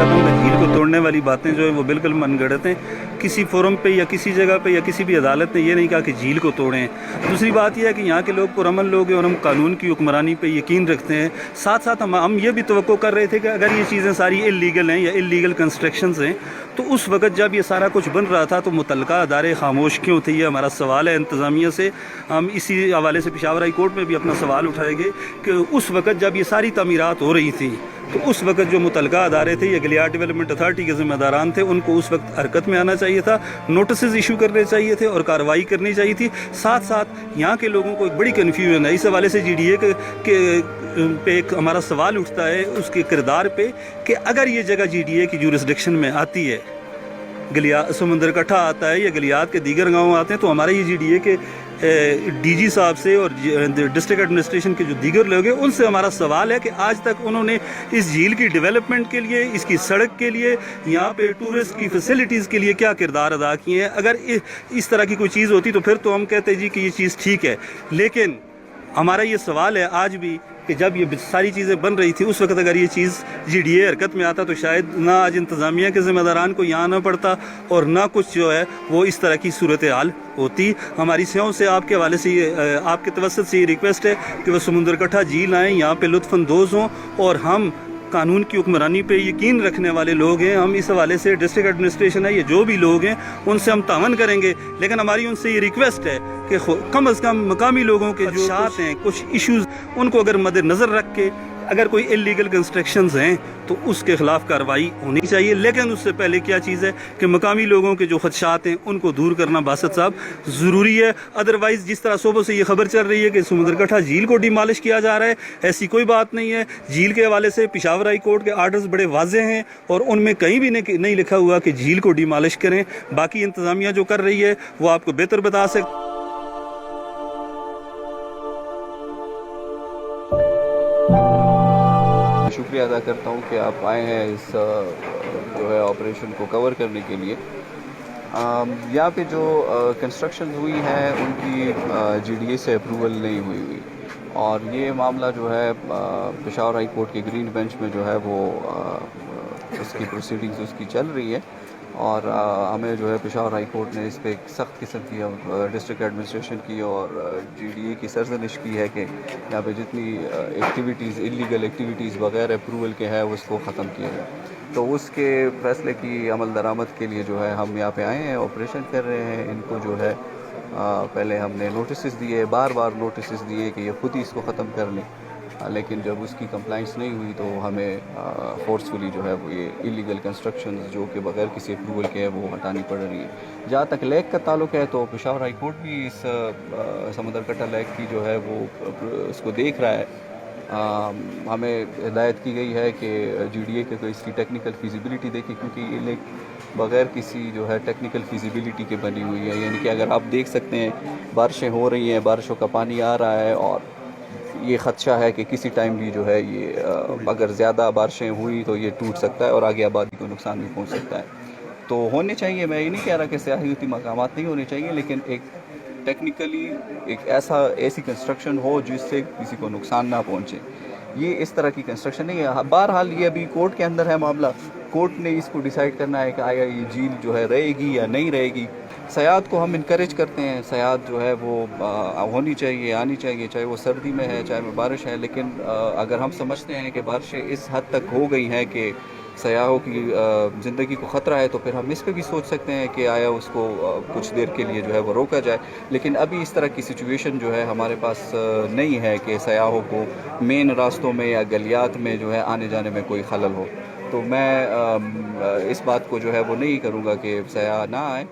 चाहता हूँ कि झील को तोड़ने वाली बातें जो है वो बिल्कुल मनगढ़ंत हैं। किसी फोरम पे या किसी जगह पे या किसी भी अदालत ने ये नहीं कहा कि झील को तोड़ें। दूसरी बात यह है कि यहाँ के लोग पुरअमन लोग हैं और हम कानून की हुक्मरानी पे यकीन रखते हैं। साथ साथ हम ये भी तवक्को कर रहे थे कि अगर ये चीज़ें सारी इल्लीगल हैं या इल्लीगल कंस्ट्रक्शंस हैं तो उस वक्त जब ये सारा कुछ बन रहा था तो मुतल्लिका अदारे खामोश क्यों थे। ये हमारा सवाल है इंतज़ामिया से। हम इसी हवाले से पेशावर हाई कोर्ट में भी अपना सवाल उठाएंगे कि उस वक्त जब ये सारी तमीरात हो रही थी तो उस वक्त जो मुतल्लिका अदारे थे, ये गलियार डेवलपमेंट अथॉरिटी के ज़िम्मेदारान थे, उनको उस वक्त हरकत में आना चाहिए था, नोटिस इशू करने चाहिए थे और कार्रवाई करनी चाहिए थी। साथ साथ यहाँ के लोगों को एक बड़ी कन्फ्यूजन है। इस हवाले से GDA के पे एक हमारा सवाल उठता है उसके किरदार पे कि अगर ये जगह GDA की जुरिस्डिक्शन में आती है, गलियात समुंदर कट्ठा आता है या गलियात के दीगर गाँव आते हैं, तो हमारे ये GDA के DG साहब से और डिस्ट्रिक्ट एडमिनिस्ट्रेशन के जो दीगर लोग हैं उनसे हमारा सवाल है कि आज तक उन्होंने इस झील की डेवलपमेंट के लिए, इसकी सड़क के लिए, यहाँ पे टूरिस्ट की फैसिलिटीज़ के लिए क्या किरदार अदा किए हैं। अगर इस तरह की कोई चीज़ होती तो फिर तो हम कहते जी कि ये चीज़ ठीक है, लेकिन हमारा ये सवाल है आज भी कि जब ये सारी चीज़ें बन रही थी उस वक्त अगर ये चीज़ GDA हरकत में आता तो शायद ना आज इंतज़ामिया के ज़िम्मेदारान को यहाँ आना पड़ता और ना कुछ जो है वो इस तरह की सूरत हाल होती। हमारी सेवाओं से आपके हवाले से ये आपके तवस्सुत से ये रिक्वेस्ट है कि वो समुंदर कट्ठा झील आएँ, यहाँ पे लुत्फ़अंदोज़ हों और हम कानून की हुक्मरानी पे यकीन रखने वाले लोग हैं। हम इस हवाले से डिस्ट्रिक्ट एडमिनिस्ट्रेशन है, ये जो भी लोग हैं उनसे हम तावन करेंगे, लेकिन हमारी उनसे ये रिक्वेस्ट है कि कम अज़ कम मकामी लोगों के जो शात हैं, कुछ इश्यूज़, उनको अगर मद्देनज़र रख के अगर कोई इल्लीगल कंस्ट्रक्शंस हैं तो उसके ख़िलाफ़ कार्रवाई होनी चाहिए। लेकिन उससे पहले क्या चीज़ है कि मकामी लोगों के जो खदशात हैं उनको दूर करना बासत साहब ज़रूरी है। अदरवाइज़ जिस तरह सुबह से ये खबर चल रही है कि समुंदर कट्ठा झील को डिमॉलिश किया जा रहा है, ऐसी कोई बात नहीं है। झील के हवाले से पेशावर हाई कोर्ट के आर्डर्स बड़े वाज़ेह हैं और उनमें कहीं भी नहीं लिखा हुआ कि झील को डिमॉलिश करें। बाकी इंतज़ामिया जो कर रही है वो आपको बेहतर बता सकते। शुक्रिया अदा करता हूँ कि आप आए हैं इस जो है ऑपरेशन को कवर करने के लिए। यहाँ पे जो कंस्ट्रक्शन हुई हैं उनकी GDA से अप्रूवल नहीं हुई और ये मामला जो है पेशावर हाई कोर्ट के ग्रीन बेंच में जो है वो उसकी प्रोसीडिंग्स उसकी चल रही है और हमें जो है पेशावर हाई कोर्ट ने इस पर एक सख्त किस्म की डिस्ट्रिक्ट एडमिनिस्ट्रेशन की और GDA की सरजनिश की है कि यहाँ पे जितनी एक्टिविटीज़ इलीगल एक्टिविटीज़ बग़ैर अप्रूवल के है उसको ख़त्म किया जाए। तो उसके फ़ैसले की अमल दरामद के लिए जो है हम यहाँ पे आए हैं, ऑपरेशन कर रहे हैं। इनको जो है पहले हमने नोटिस दिए, बार बार नोटिस दिए कि ये ख़ुद ही इसको ख़त्म कर लें, लेकिन जब उसकी कंप्लाइंस नहीं हुई तो हमें फोर्सफुली जो है वो ये इलीगल कंस्ट्रक्शंस जो कि बग़ैर किसी अप्रूवल के है वो हटानी पड़ रही है। जहाँ तक लेक का ताल्लुक़ है तो पेशावर हाई कोर्ट भी इस समुंदर कट्ठा लेक की जो है वो उसको देख रहा है। हमें हिदायत की गई है कि GDA के कोई इसकी टेक्निकल फिजिबिलिटी देखी, क्योंकि ये लेक बग़ैर किसी जो है टेक्निकल फिजिबिलिटी के बनी हुई है। यानी कि अगर आप देख सकते हैं बारिशें हो रही हैं, बारिशों का पानी आ रहा है और ये ख़दशा है कि किसी टाइम भी जो है ये अगर ज़्यादा बारिशें हुई तो ये टूट सकता है और आगे आबादी को नुकसान भी पहुंच सकता है। तो होने चाहिए, मैं ये नहीं कह रहा कि सियाहती मकामात नहीं होने चाहिए, लेकिन एक टेक्निकली एक ऐसी कंस्ट्रक्शन हो जिससे किसी को नुकसान ना पहुंचे। ये इस तरह की कंस्ट्रक्शन नहीं है। बहरहाल ये अभी कोर्ट के अंदर है मामला, कोर्ट ने इसको डिसाइड करना है कि आया ये झील जो है रहेगी या नहीं रहेगी। सयाहत को हम इनकरेज करते हैं, सयाहत जो है वो होनी चाहिए, आनी चाहिए, चाहे वो सर्दी में है चाहे वो बारिश है। लेकिन अगर हम समझते हैं कि बारिशें इस हद तक हो गई हैं कि सयाहों की ज़िंदगी को ख़तरा है तो फिर हम इस पर भी सोच सकते हैं कि आया उसको कुछ देर के लिए जो है वो रोका जाए। लेकिन अभी इस तरह की सिचुएशन जो है हमारे पास नहीं है कि सयाहों को मेन रास्तों में या गलियात में जो है आने जाने में कोई खलल हो। तो मैं इस बात को जो है वो नहीं करूँगा कि सयाह ना आए।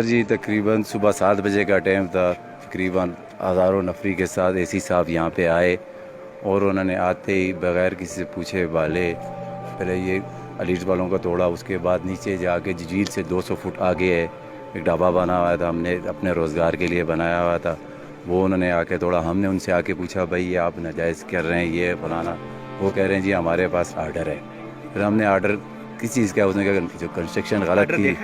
जी तकरीबन सुबह 7 बजे का टाइम था। तकरीबन हज़ारों नफरी के साथ AC साहब यहाँ पे आए और उन्होंने आते ही बग़ैर किसी से पूछे भाले पहले ये अलीज वालों का तोड़ा, उसके बाद नीचे जाके झील से 200 फुट आगे है एक ढाबा बना हुआ था, हमने अपने रोज़गार के लिए बनाया हुआ था, वो उन्होंने आके तोड़ा। हमने उनसे आके पूछा भाई ये आप नाजायज़ कर रहे हैं ये फलाना, वो कह रहे हैं जी हमारे पास आर्डर है। फिर हमने आर्डर किस चीज़ का, उसने कहा जो कंस्ट्रक्शन गलत की,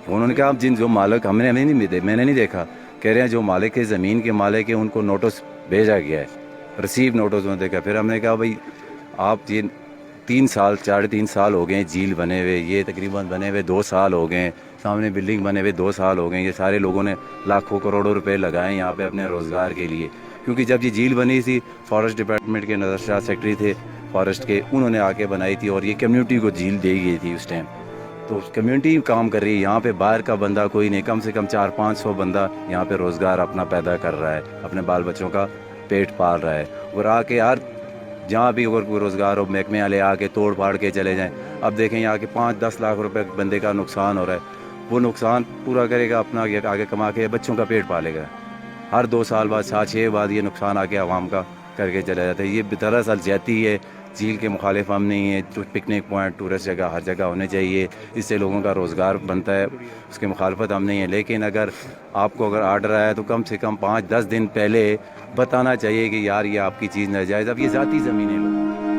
उन्होंने कहा जिन जो मालिक मैंने नहीं देखा, کہہ رہے ہیں جو مالک ہے زمین کے مالک ہے ان کو نوٹس بھیجا گیا ہے، رسیو نوٹس انہوں نے دیکھا. پھر ہم نے کہا بھائی آپ یہ 3 سال 3.5 سال ہو گئے ہیں جھیل بنے ہوئے، یہ تقریباً بنے ہوئے 2 سال ہو گئے ہیں، سامنے بلڈنگ بنے ہوئے 2 سال ہو گئے ہیں، یہ سارے لوگوں نے لاکھوں کروڑوں روپے لگائے یہاں پہ اپنے روزگار کے لیے. کیونکہ جب یہ جھیل بنی تھی فارسٹ ڈپارٹمنٹ کے نظر شاہ سیکٹری تھے فارسٹ کے، انہوں نے آ کے بنائی تھی اور یہ کمیونٹی کو جھیل دی گئی تھی اس ٹائم. تو کمیونٹی کام کر رہی ہے یہاں پہ، باہر کا بندہ کوئی نہیں، کم سے کم 400-500 بندہ یہاں پہ روزگار اپنا پیدا کر رہا ہے، اپنے بال بچوں کا پیٹ پال رہا ہے. اور آ کے یار جہاں بھی اگر کوئی روزگار ہو محکمے والے آ کے توڑ پھاڑ کے چلے جائیں. اب دیکھیں یہاں کے 5-10 لاکھ روپے بندے کا نقصان ہو رہا ہے، وہ نقصان پورا کرے گا اپنا آگے کما کے بچوں کا پیٹ پالے گا. ہر 2 سال بعد 7-6 بعد یہ نقصان آ کے عوام کا کر کے چلا جاتا ہے. یہ دراصل زیادتی ہے. جھیل کے مخالف ہم نہیں ہیں، پکنک پوائنٹ ٹورسٹ جگہ ہر جگہ ہونے چاہیے، اس سے لوگوں کا روزگار بنتا ہے، اس کی مخالفت ہم نہیں ہیں. لیکن اگر آپ کو اگر آرڈر آیا تو کم سے کم 5-10 دن پہلے بتانا چاہیے کہ یار یہ آپ کی چیز ناجائز. اب یہ ذاتی زمینیں لوگ